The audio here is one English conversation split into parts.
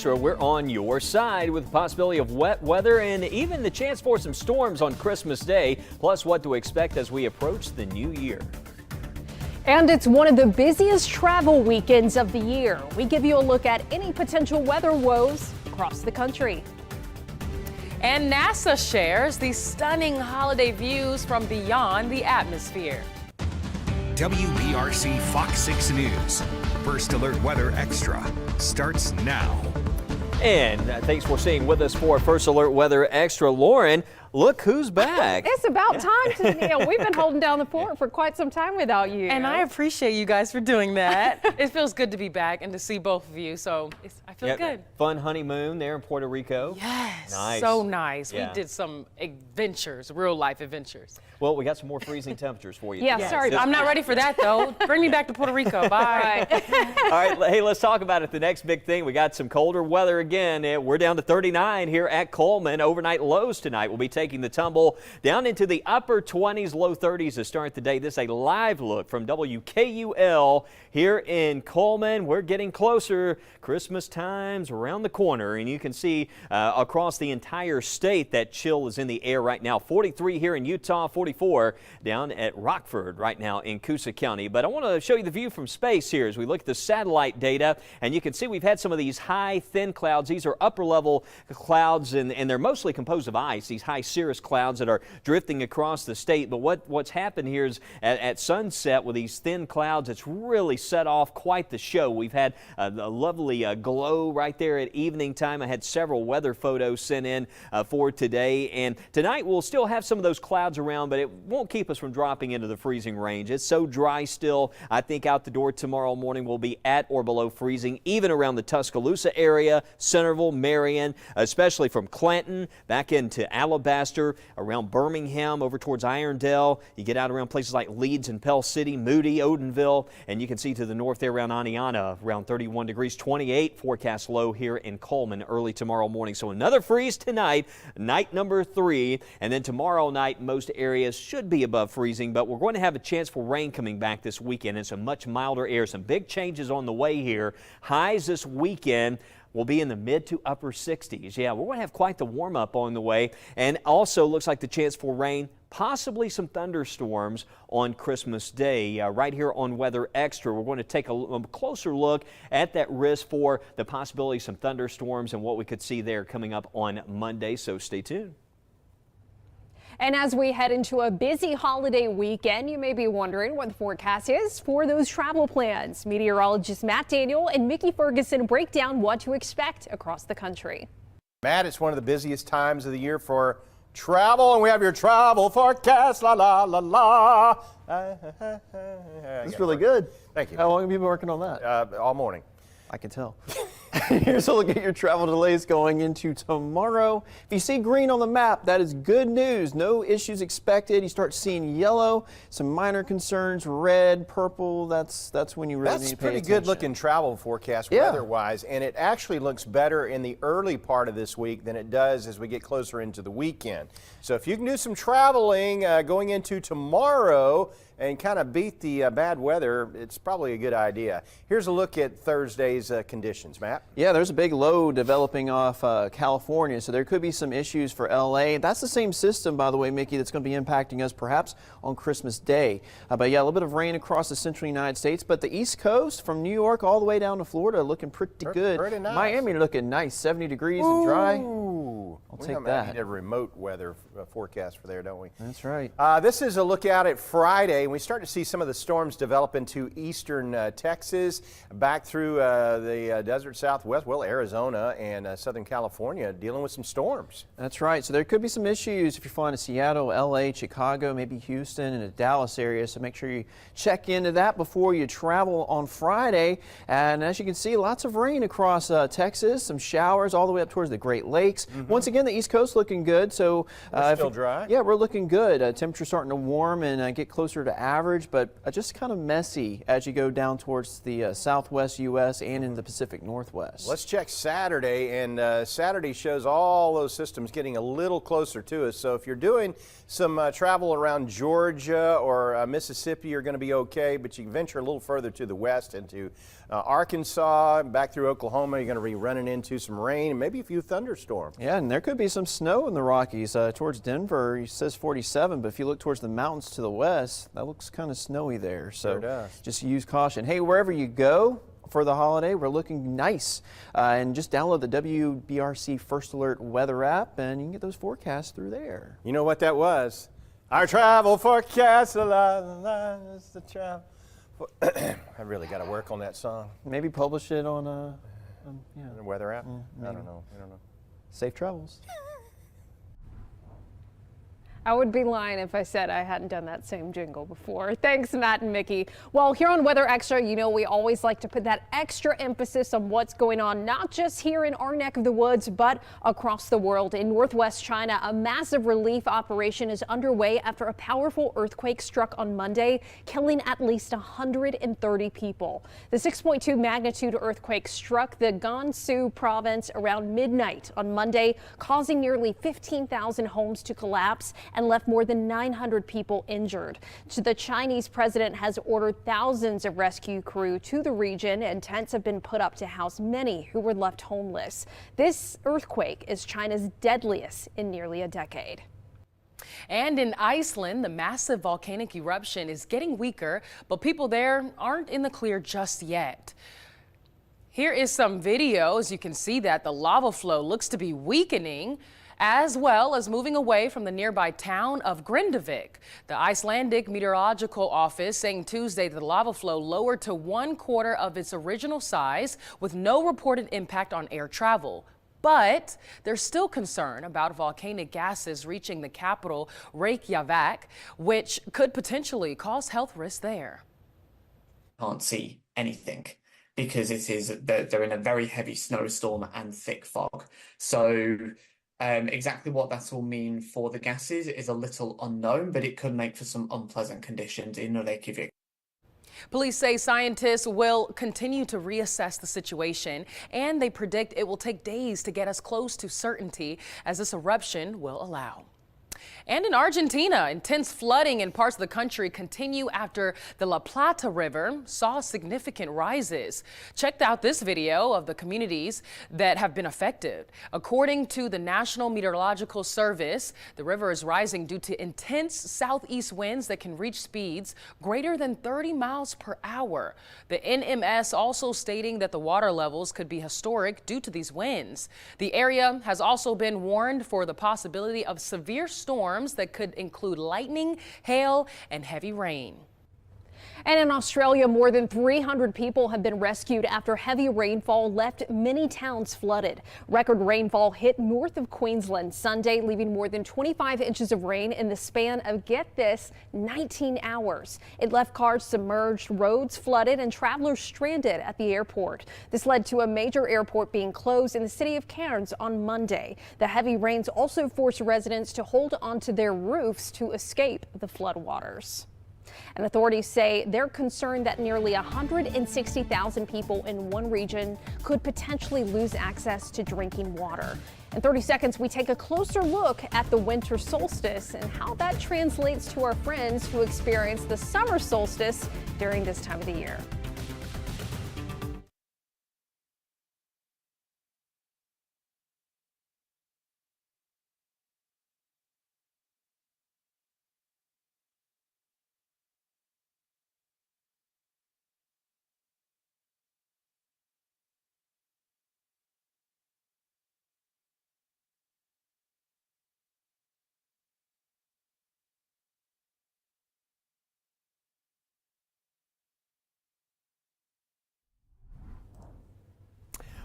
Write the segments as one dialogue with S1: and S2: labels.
S1: We're on your side with the possibility of wet weather and even the chance for some storms on Christmas Day, plus what to expect as we approach the new year.
S2: And it's one of the busiest travel weekends of the year. We give you a look at any potential weather woes across the country.
S3: And NASA shares these stunning holiday views from beyond the atmosphere.
S4: WBRC Fox 6 News. First Alert Weather Extra starts now.
S1: And thanks for staying with us for First Alert Weather Extra. Lauren, look who's back.
S2: It's about time to, we've been holding down the fort for quite some time without you.
S3: And I appreciate you guys for doing that. It feels good to be back and to see both of you, so I feel good.
S1: Fun honeymoon there in Puerto Rico.
S3: Yes,
S1: nice.
S3: So nice.
S1: Yeah.
S3: We did some adventures, real life adventures.
S1: Well, we got some more freezing temperatures for you.
S2: Yeah,
S1: today.
S2: sorry.
S3: I'm not ready for that, though. Bring me back to Puerto Rico. Bye.
S1: All right, hey, let's talk about it. The next big thing, we got some colder weather again. We're down to 39 here at Coleman. Overnight lows tonight will be taking the tumble down into the upper 20s, low 30s to start the day. This is a live look from WKUL here in Coleman. We're getting closer. Christmas time's around the corner, and you can see across the entire state that chill is in the air right now. 43 here in Utah, 44 down at Rockford right now in Coosa County. But I want to show you the view from space here as we look at the satellite data, and you can see we've had some of these high, thin clouds. These are upper level clouds, and they're mostly composed of ice, these high cirrus clouds that are drifting across the state. But what's happened here is at sunset with these thin clouds, it's really set off quite the show. We've had a lovely glow right there at evening time. I had several weather photos sent in for today, and tonight we'll still have some of those clouds around, but it won't keep us from dropping into the freezing range. It's so dry still. I think out the door tomorrow morning we'll be at or below freezing, even around the Tuscaloosa area, Centerville, Marion, especially from Clanton back into Alabaster, around Birmingham, over towards Irondale. You get out around places like Leeds and Pell City, Moody, Odenville, and you can see to the north there around Aniana, around 31 degrees, 28 forecast low here in Coleman early tomorrow morning. So another freeze tonight, night number 3, and then tomorrow night most areas should be above freezing, but we're going to have a chance for rain coming back this weekend and some much milder air. Some big changes on the way here. Highs this weekend will be in the mid to upper 60s. Yeah, we're going to have quite the warm up on the way, and also looks like the chance for rain, possibly some thunderstorms on Christmas Day. Right here on Weather Extra, we're going to take a closer look at that risk for the possibility of some thunderstorms and what we could see there coming up on Monday, so stay tuned.
S2: And as we head into a busy holiday weekend, you may be wondering what the forecast is for those travel plans. Meteorologists Matt Daniel and Mickey Ferguson break down what to expect across the country.
S5: Matt, it's one of the busiest times of the year for travel, and we have your travel forecast. La la la la.
S6: That's really good.
S5: Thank you.
S6: How long have you been working on that?
S5: All morning.
S6: I can tell. Here's a look at your travel delays going into tomorrow. If you see green on the map, that is good news. No issues expected. You start seeing yellow, some minor concerns, red, purple. That's when you really need to pay attention.
S5: That's pretty good looking travel forecast weather-wise, and it actually looks better in the early part of this week than it does as we get closer into the weekend. So if you can do some traveling going into tomorrow and kind of beat the bad weather, it's probably a good idea. Here's a look at Thursday's conditions. Matt?
S6: Yeah, there's a big low developing off California, so there could be some issues for LA. That's the same system, by the way, Mickey, that's going to be impacting us perhaps on Christmas Day. But yeah, a little bit of rain across the central United States, but the East Coast from New York all the way down to Florida looking pretty good.
S5: Pretty nice.
S6: Miami looking nice, 70 degrees and dry. I'll take that.
S5: We need a remote weather forecast for there, don't we?
S6: That's right.
S5: This is a look out at Friday, and we start to see some of the storms develop into eastern Texas, back through the desert southwest, well, Arizona and Southern California, dealing with some storms.
S6: That's right. So there could be some issues if you're flying to Seattle, LA, Chicago, maybe Houston and the Dallas area. So make sure you check into that before you travel on Friday. And as you can see, lots of rain across Texas, some showers all the way up towards the Great Lakes. Once again, the East Coast looking good. So
S5: still dry?
S6: Yeah, we're looking good. Temperature's starting to warm and get closer to average, but just kind of messy as you go down towards the southwest U.S. and in the Pacific Northwest.
S5: Let's check Saturday, and Saturday shows all those systems getting a little closer to us. So if you're doing some travel around Georgia or Mississippi, you're going to be okay, but you can venture a little further to the west into Arkansas, back through Oklahoma, you're going to be running into some rain and maybe a few thunderstorms.
S6: Yeah, and there could be some snow in the Rockies. Towards Denver, he says 47, but if you look towards the mountains to the west, that looks kind of snowy there. So
S5: sure does.
S6: Just use caution. Hey, wherever you go for the holiday, we're looking nice. And just download the WBRC First Alert weather app, and you can get those forecasts through there.
S5: You know what that was? Our travel forecast. The travel. I really got to work on that song.
S6: Maybe publish it on
S5: The weather app? I don't know.
S6: Safe travels.
S2: I would be lying if I said I hadn't done that same jingle before. Thanks, Matt and Mickey. Well, here on Weather Extra, you know we always like to put that extra emphasis on what's going on, not just here in our neck of the woods, but across the world. In northwest China, a massive relief operation is underway after a powerful earthquake struck on Monday, killing at least 130 people. The 6.2 magnitude earthquake struck the Gansu province around midnight on Monday, causing nearly 15,000 homes to collapse and left more than 900 people injured. The Chinese president has ordered thousands of rescue crew to the region, and tents have been put up to house many who were left homeless. This earthquake is China's deadliest in nearly a decade.
S3: And in Iceland, the massive volcanic eruption is getting weaker, but people there aren't in the clear just yet. Here is some video. As you can see that the lava flow looks to be weakening, as well as moving away from the nearby town of Grindavik. The Icelandic Meteorological Office saying Tuesday that the lava flow lowered to 1/4 of its original size with no reported impact on air travel. But there's still concern about volcanic gases reaching the capital, Reykjavik, which could potentially cause health risks there.
S7: Can't see anything because they're in a very heavy snowstorm and thick fog. So exactly what that will mean for the gases is a little unknown, but it could make for some unpleasant conditions in Reykjavik.
S3: Police say scientists will continue to reassess the situation, and they predict it will take days to get us close to certainty as this eruption will allow. And in Argentina, intense flooding in parts of the country continue after the La Plata River saw significant rises. Check out this video of the communities that have been affected. According to the National Meteorological Service, the river is rising due to intense southeast winds that can reach speeds greater than 30 miles per hour. The NMS also stating that the water levels could be historic due to these winds. The area has also been warned for the possibility of severe storms that could include lightning, hail, and heavy rain.
S2: And in Australia, more than 300 people have been rescued after heavy rainfall left many towns flooded. Record rainfall hit north of Queensland Sunday, leaving more than 25 inches of rain in the span of, get this, 19 hours. It left cars submerged, roads flooded, and travelers stranded at the airport. This led to a major airport being closed in the city of Cairns on Monday. The heavy rains also forced residents to hold onto their roofs to escape the floodwaters. And authorities say they're concerned that nearly 160,000 people in one region could potentially lose access to drinking water. In 30 seconds, we take a closer look at the winter solstice and how that translates to our friends who experience the summer solstice during this time of the year.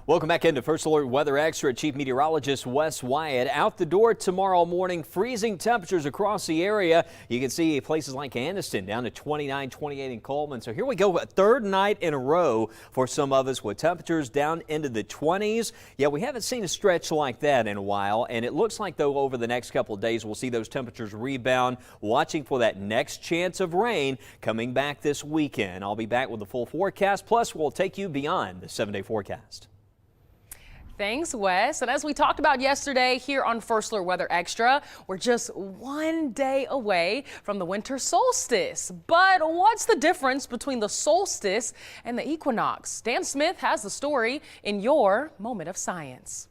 S1: Welcome back into First Alert Weather Extra. Chief Meteorologist Wes Wyatt out the door tomorrow morning. Freezing temperatures across the area. You can see places like Anniston down to 29, 28 in Coleman. So here we go, a third night in a row for some of us with temperatures down into the 20s. Yeah, we haven't seen a stretch like that in a while, and it looks like, though, over the next couple of days we'll see those temperatures rebound. Watching for that next chance of rain coming back this weekend. I'll be back with the full forecast, plus we'll take you beyond the 7-day forecast.
S3: Thanks, Wes. And as we talked about yesterday here on First Alert Weather Extra, we're just one day away from the winter solstice. But what's the difference between the solstice and the equinox? Dan Smith has the story in your Moment of Science.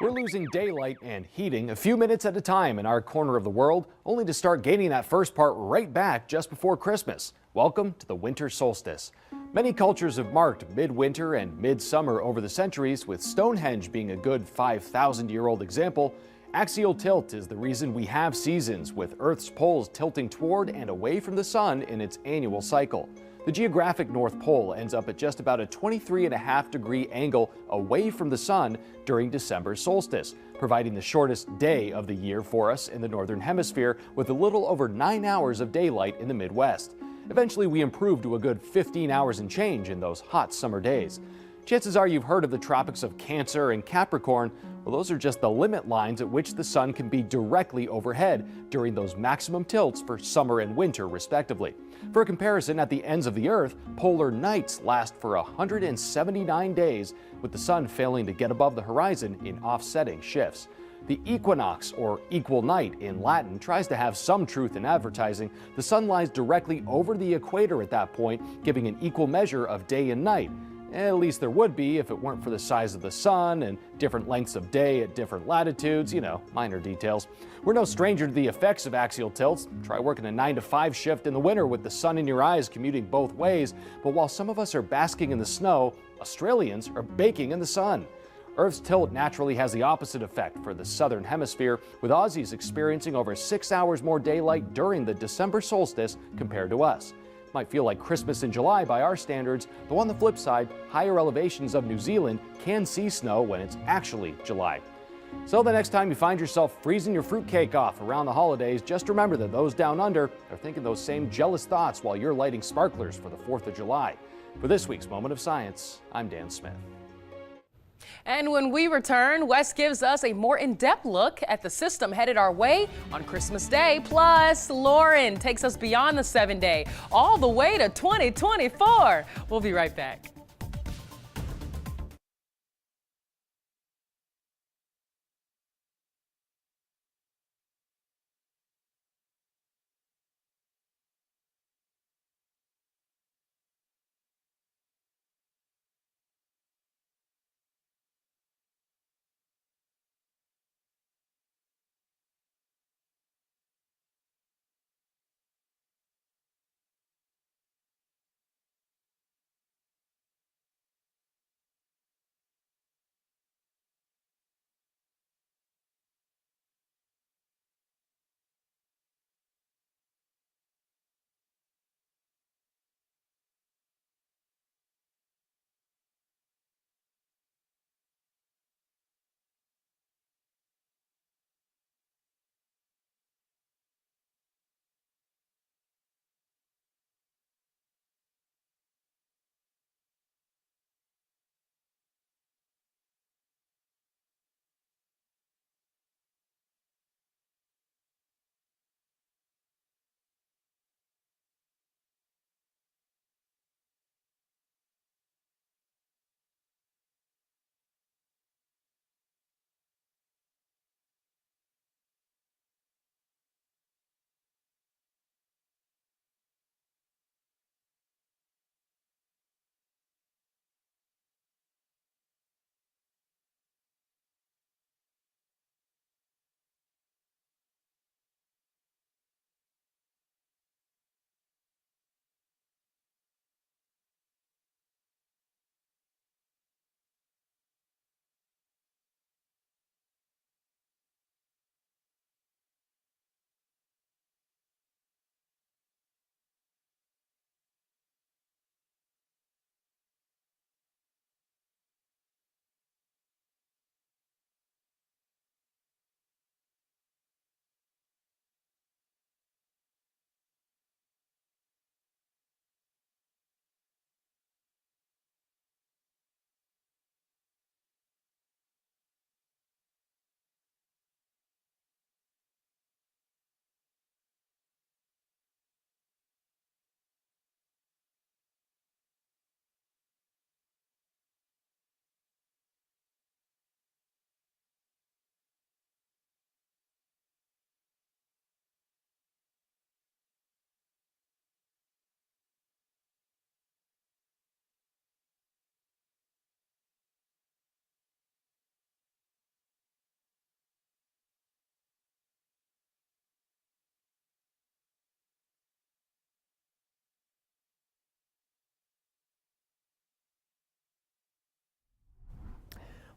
S8: We're losing daylight and heating a few minutes at a time in our corner of the world, only to start gaining that first part right back just before Christmas. Welcome to the winter solstice. Many cultures have marked midwinter and midsummer over the centuries, with Stonehenge being a good 5,000-year-old example. Axial tilt is the reason we have seasons, with Earth's poles tilting toward and away from the sun in its annual cycle. The geographic North Pole ends up at just about a 23.5-degree angle away from the sun during December solstice, providing the shortest day of the year for us in the Northern Hemisphere, with a little over 9 hours of daylight in the Midwest. Eventually, we improve to a good 15 hours and change in those hot summer days. Chances are you've heard of the tropics of Cancer and Capricorn. Well, those are just the limit lines at which the sun can be directly overhead during those maximum tilts for summer and winter, respectively. For a comparison, at the ends of the Earth, polar nights last for 179 days, with the sun failing to get above the horizon in offsetting shifts. The equinox, or equal night in Latin, tries to have some truth in advertising. The sun lies directly over the equator at that point, giving an equal measure of day and night. At least there would be if it weren't for the size of the sun and different lengths of day at different latitudes, minor details. We're no stranger to the effects of axial tilts. Try working a 9-to-5 shift in the winter with the sun in your eyes commuting both ways. But while some of us are basking in the snow, Australians are baking in the sun. Earth's tilt naturally has the opposite effect for the southern hemisphere, with Aussies experiencing over 6 hours more daylight during the December solstice compared to us. Might feel like Christmas in July by our standards, though on the flip side, higher elevations of New Zealand can see snow when it's actually July. So the next time you find yourself freezing your fruitcake off around the holidays, just remember that those down under are thinking those same jealous thoughts while you're lighting sparklers for the 4th of July. For this week's Moment of Science, I'm Dan Smith.
S3: And when we return, Wes gives us a more in-depth look at the system headed our way on Christmas Day. Plus, Lauren takes us beyond the 7-day, all the way to 2024. We'll be right back.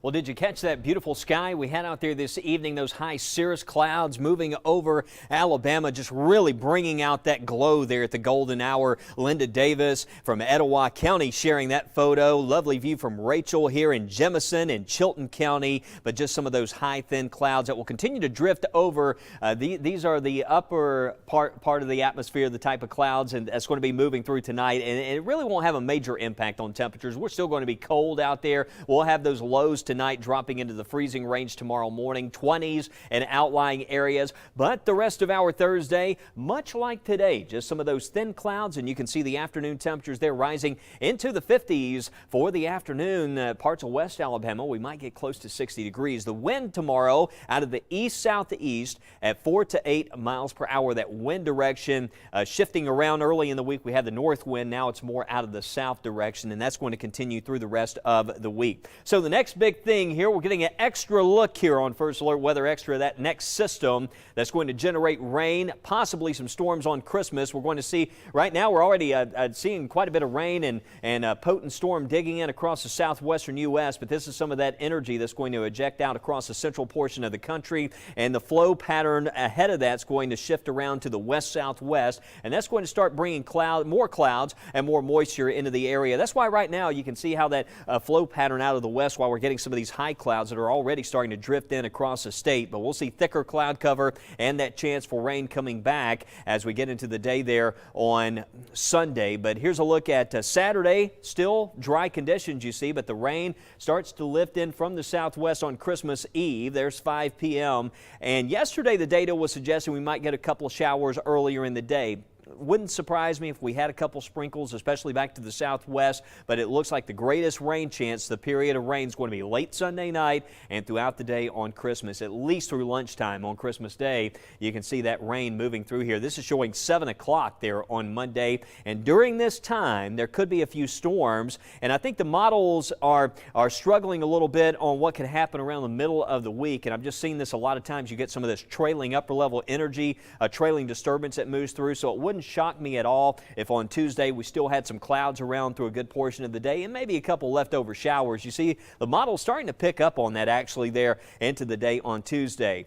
S1: Well, did you catch that beautiful sky we had out there this evening? Those high cirrus clouds moving over Alabama, just really bringing out that glow there at the golden hour. Linda Davis from Etowah County sharing that photo. Lovely view from Rachel here in Jemison and Chilton County, but just some of those high, thin clouds that will continue to drift over. These are the upper part of the atmosphere, the type of clouds, and that's going to be moving through tonight, and it really won't have a major impact on temperatures. We're still going to be cold out there. We'll have those lows tonight dropping into the freezing range tomorrow morning, 20s in outlying areas. But the rest of our Thursday, much like today, just some of those thin clouds, and you can see the afternoon temperatures there rising into the 50s for the afternoon. Parts of West Alabama, we might get close to 60 degrees. The wind tomorrow out of the east-southeast at 4 to 8 miles per hour. That wind direction shifting around. Early in the week we had the north wind. Now it's more out of the south direction, and that's going to continue through the rest of the week. So the next big thing here, we're getting an extra look here on First Alert Weather Extra, that next system that's going to generate rain, possibly some storms on Christmas. We're going to see, right now we're already seeing quite a bit of rain and a potent storm digging in across the southwestern U.S., but this is some of that energy that's going to eject out across the central portion of the country, and the flow pattern ahead of that's going to shift around to the west-southwest, and that's going to start bringing more clouds and more moisture into the area. That's why right now you can see how that flow pattern out of the west, while we're getting some of these high clouds that are already starting to drift in across the state, but we'll see thicker cloud cover and that chance for rain coming back as we get into the day there on Sunday. But here's a look at Saturday. Still dry conditions, you see, but the rain starts to lift in from the southwest on Christmas Eve. There's 5 p.m. And yesterday the data was suggesting we might get a couple of showers earlier in the day. Wouldn't surprise me if we had a couple sprinkles, especially back to the southwest, but it looks like the greatest rain chance, the period of rain, is going to be late Sunday night and throughout the day on Christmas, at least through lunchtime on Christmas Day. You can see that rain moving through here. This is showing 7 o'clock there on Monday, and during this time there could be a few storms, and I think the models are struggling a little bit on what could happen around the middle of the week, and I've just seen this a lot of times. You get some of this trailing upper level energy, a trailing disturbance that moves through, so it wouldn't shock me at all if on Tuesday we still had some clouds around through a good portion of the day and maybe a couple leftover showers. You see the model starting to pick up on that actually there into the day on Tuesday.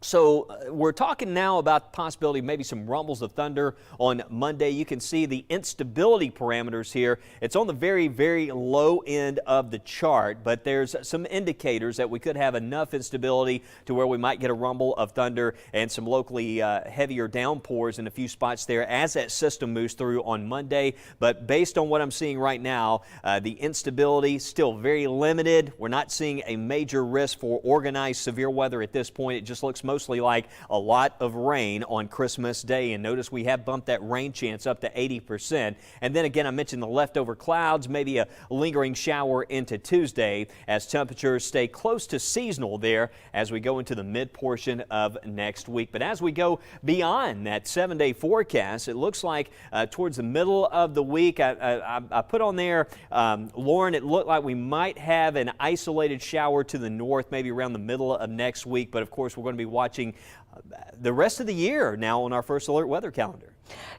S1: So we're talking now about the possibility of maybe some rumbles of thunder on Monday. You can see the instability parameters here. It's on the very, very low end of the chart, but there's some indicators that we could have enough instability to where we might get a rumble of thunder and some locally heavier downpours in a few spots there as that system moves through on Monday. But based on what I'm seeing right now, the instability still very limited. We're not seeing a major risk for organized severe weather at this point. It just looks mostly like a lot of rain on Christmas Day, and notice we have bumped that rain chance up to 80%. And then again, I mentioned the leftover clouds, maybe a lingering shower into Tuesday as temperatures stay close to seasonal there as we go into the mid portion of next week. But as we go beyond that 7-day forecast, it looks like towards the middle of the week, I put on there, Lauren, it looked like we might have an isolated shower to the north, maybe around the middle of next week. But of course, we're going to be watching the rest of the year now on our First Alert weather calendar.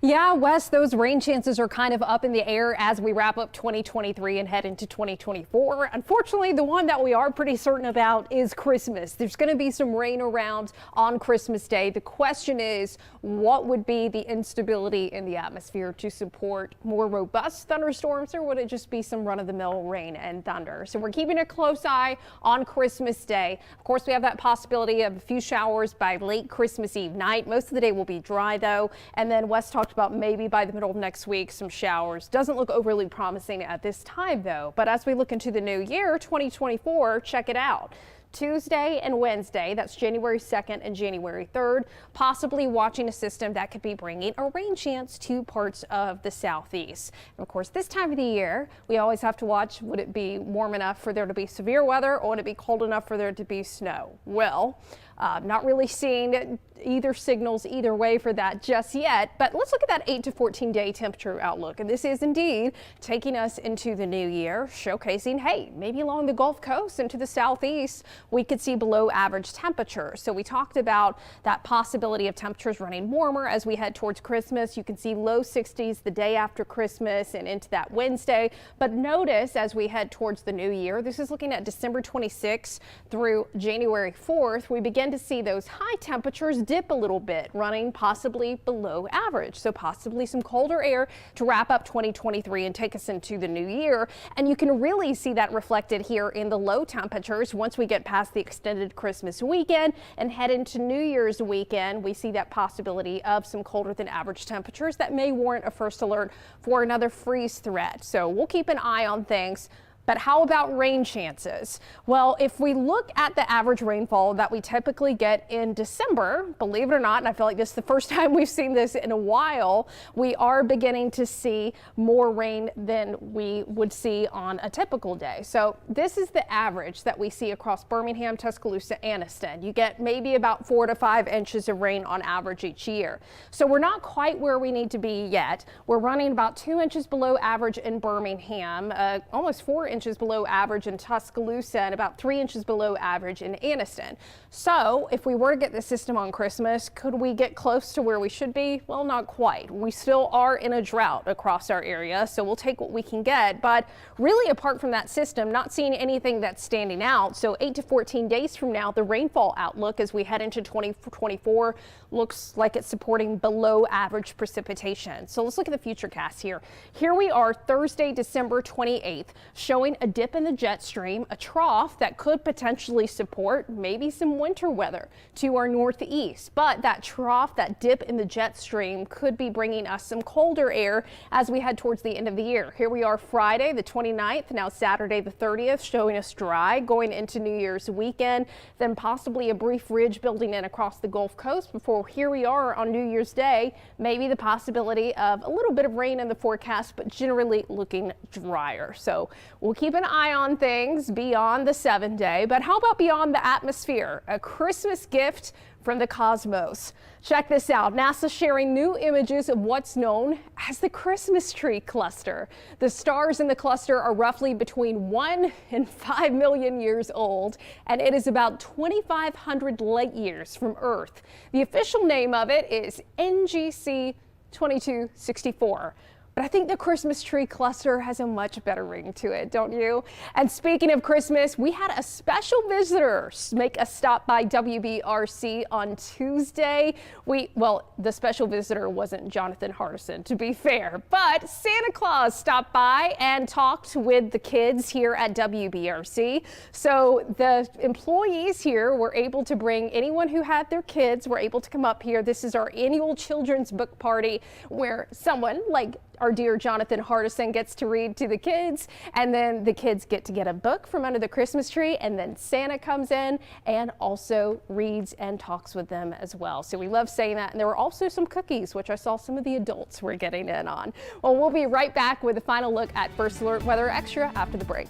S2: Yeah, Wes, those rain chances are kind of up in the air as we wrap up 2023 and head into 2024. Unfortunately, the one that we are pretty certain about is Christmas. There's going to be some rain around on Christmas Day. The question is, what would be the instability in the atmosphere to support more robust thunderstorms, or would it just be some run-of-the-mill rain and thunder? So we're keeping a close eye on Christmas Day. Of course, we have that possibility of a few showers by late Christmas Eve night. Most of the day will be dry, though, and then Wes talked about maybe by the middle of next week some showers. Doesn't look overly promising at this time, though. But as we look into the new year, 2024, check it out. Tuesday and Wednesday, that's January 2nd and January 3rd, possibly watching a system that could be bringing a rain chance to parts of the southeast. And of course, this time of the year, we always have to watch, would it be warm enough for there to be severe weather, or would it be cold enough for there to be snow? Well, Not really seeing either signals either way for that just yet, but let's look at that 8 to 14 day temperature outlook. And this is indeed taking us into the new year, showcasing, hey, maybe along the Gulf Coast into the southeast, we could see below average temperatures. So we talked about that possibility of temperatures running warmer as we head towards Christmas. You can see low 60s the day after Christmas and into that Wednesday. But notice as we head towards the new year, this is looking at December 26th through January 4th, we begin to see those high temperatures dip a little bit, running possibly below average. So possibly some colder air to wrap up 2023 and take us into the new year. And you can really see that reflected here in the low temperatures. Once we get past the extended Christmas weekend and head into New Year's weekend, we see that possibility of some colder than average temperatures that may warrant a first alert for another freeze threat. So we'll keep an eye on things. But how about rain chances? Well, if we look at the average rainfall that we typically get in December, believe it or not, and I feel like this is the first time we've seen this in a while, we are beginning to see more rain than we would see on a typical day. So this is the average that we see across Birmingham, Tuscaloosa, Anniston. You get maybe about 4 to 5 inches of rain on average each year. So we're not quite where we need to be yet. We're running about 2 inches below average in Birmingham, almost 4 inches below average in Tuscaloosa, and about 3 inches below average in Anniston. So if we were to get the system on Christmas, could we get close to where we should be? Well, not quite. We still are in a drought across our area, so we'll take what we can get. But really, apart from that system, not seeing anything that's standing out. So 8 to 14 days from now, the rainfall outlook as we head into 2024 looks like it's supporting below average precipitation. So let's look at the futurecast here. Here we are Thursday, December 28th, showing a dip in the jet stream, a trough that could potentially support maybe some winter weather to our northeast. But that trough, that dip in the jet stream could be bringing us some colder air as we head towards the end of the year. Here we are Friday, the 29th, now Saturday, the 30th, showing us dry going into New Year's weekend, then possibly a brief ridge building in across the Gulf Coast before here we are on New Year's Day, maybe the possibility of a little bit of rain in the forecast, but generally looking drier. So we'll keep an eye on things beyond the 7-day, but how about beyond the atmosphere? A Christmas gift from the cosmos. Check this out. NASA sharing new images of what's known as the Christmas tree cluster. The stars in the cluster are roughly between 1 and 5 million years old, and it is about 2,500 light years from Earth. The official name of it is NGC 2264. But I think the Christmas tree cluster has a much better ring to it, don't you? And speaking of Christmas, we had a special visitor make a stop by WBRC on Tuesday. Well, the special visitor wasn't Jonathan Hardison, to be fair, but Santa Claus stopped by and talked with the kids here at WBRC. So the employees here were able to bring anyone who had their kids were able to come up here. This is our annual children's book party where someone like our dear Jonathan Hardison gets to read to the kids, and then the kids get to get a book from under the Christmas tree, and then Santa comes in and also reads and talks with them as well. So we love saying that. And there were also some cookies, which I saw some of the adults were getting in on. Well, we'll be right back with a final look at First Alert Weather Extra after the break.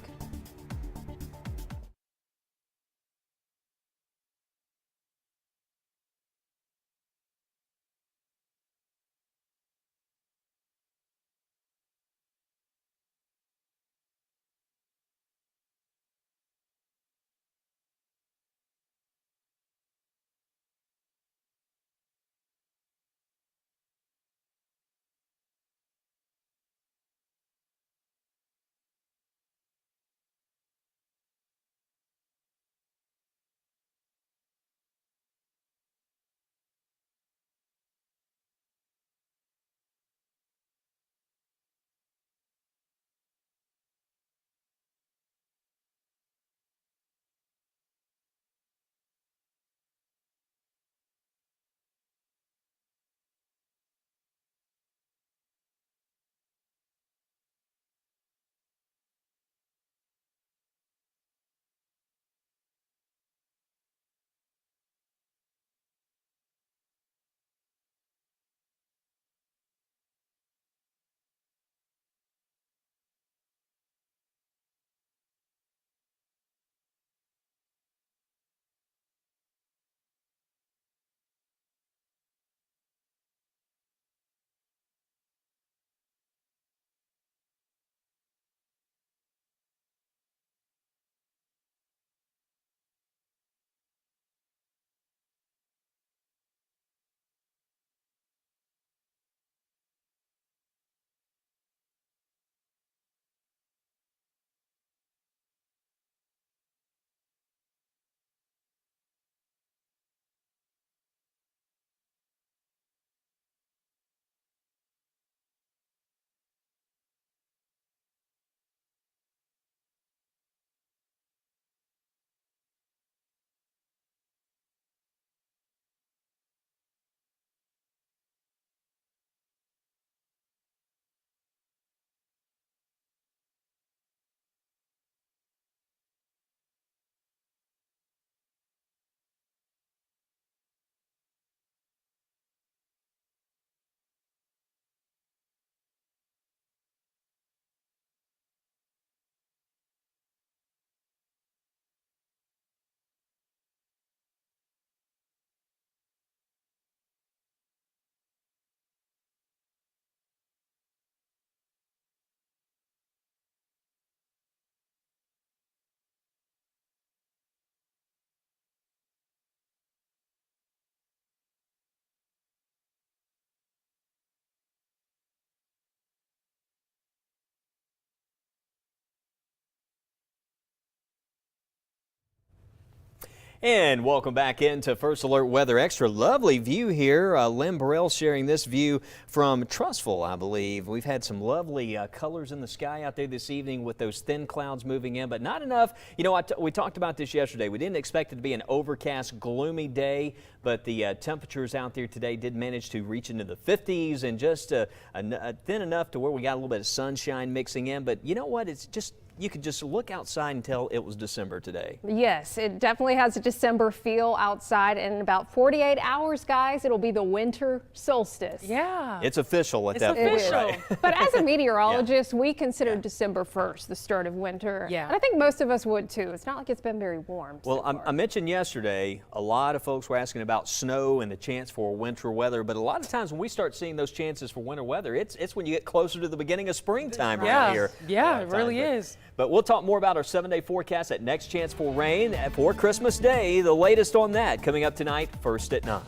S1: And welcome back into First Alert Weather Extra. Lovely view here. Lynn Burrell sharing this view from Trussville, I believe. We've had some lovely colors in the sky out there this evening with those thin clouds moving in, but not enough. You know, we talked about this yesterday. We didn't expect it to be an overcast, gloomy day, but the temperatures out there today did manage to reach into the 50s and just thin enough to where we got a little bit of sunshine mixing in. But you know what? It's just, you could just look outside and tell it was December today.
S2: Yes, it definitely has a December feel outside. And in about 48 hours, guys, it'll be the winter solstice.
S3: Yeah.
S1: It's official at that
S3: It's
S1: point.
S3: official.
S1: Right?
S2: But as a meteorologist, we consider December 1st the start of winter.
S3: Yeah.
S2: And I think most of us would too. It's not like it's been very warm.
S1: Well,
S2: so far.
S1: I mentioned yesterday, a lot of folks were asking about snow and the chance for winter weather, but a lot of times when we start seeing those chances for winter weather, it's when you get closer to the beginning of springtime around here.
S3: Yeah, it really is.
S1: But we'll talk more about our 7-day forecast at Next Chance for Rain for Christmas Day. The latest on that coming up tonight, first at 9.